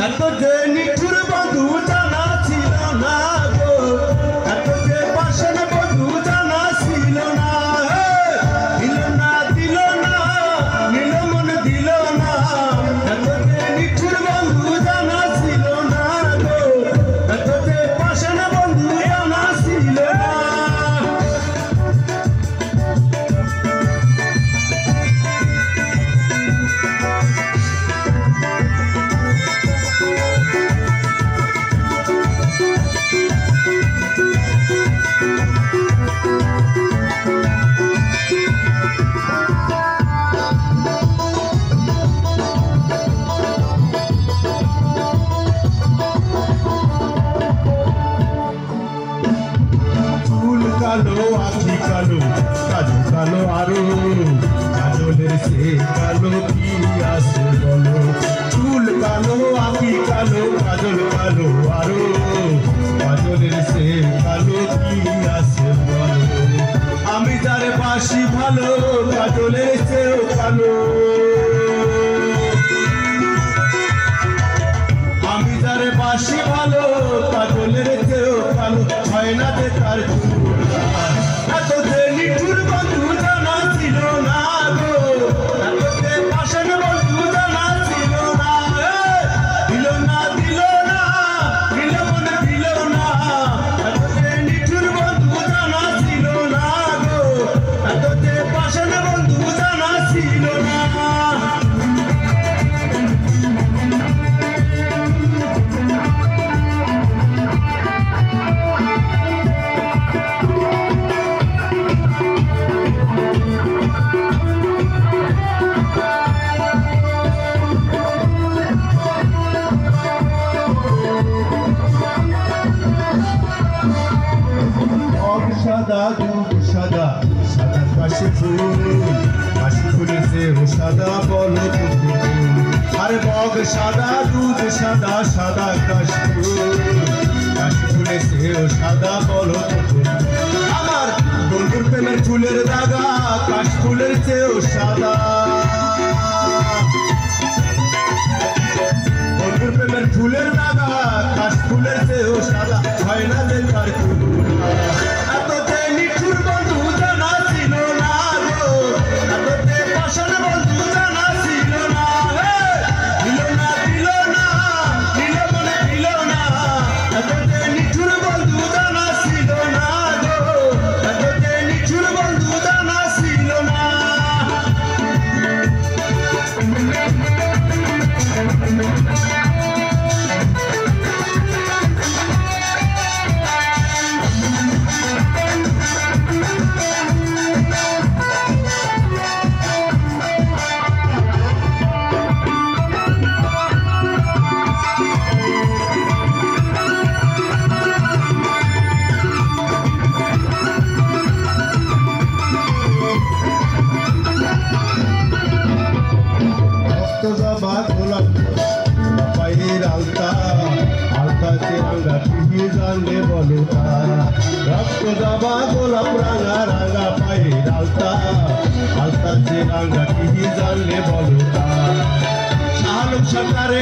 এত যে নিঠুর বন্ধু জানা ছিল না গো, এত যে পাশান বন্ধু জানা ছিল না। দিল না দিল না নীল মন দিল না, এত যে নিঠুর বন্ধু জানা ছিল না গো, এত যে পাশান বন্ধু জানা ছিল না। কালো আখি কালো কাজল কালো আরো, কাজলের সে কালো কি আছে বলো। চুল কালো আখি কালো কাজল কালো আরো, কাজলের সে কালো কি আছে বলো। আমি যারে বাসি ভালো কাজলের সেও কালো, আমি যারে বাসি ভালো কাজলের সেও কালো। হয় না যে তার এত যে নিঠুর বন্ধু জানা ছিল না গো, এত যে পাশান বন্ধু জানা ছিল না। দিল না দিল না দিল মনে দিল না, এত যে নিঠুর বন্ধু জানা ছিল না গো, এত যে পাশান বন্ধু জানা ছিল না। সাদা দুধ সাদা সাদা কাশি ফুল, কাশি ফুলের চেয়েও সাদা বলো তুমি। আরে বগ সাদা দুধ সাদা সাদা কাশি ফুল, কাশি ফুলের চেয়েও সাদা বলো তুমি। আমার বন্ধুর প্রেমের ফুলের দাগা কাশ ফুলের চেয়েও সাদা, বন্ধুর প্রেমের ফুলের দাগা কাশ ফুলের চেয়েও সাদা। হয় না যে তার এত যে নিঠুর বন্ধু জানা ছিল না গো, এত যে পাশান বন্ধু জানা ছিল না। দিল না দিল না দিল মনে দিল না, এত যে নিঠুর বন্ধু জানা ছিল না গো, এত যে নিঠুর বন্ধু জানা ছিল না। পায়ের আলতা আলতা রাঙা পিহি জানলে বলো তারা, রক্ত দাবা গোলাপ রাঙা রাঙা পায়ের আলতা আলতা রাঙা পিহি জানলে বলো তারা। শাহরুখ সরকারে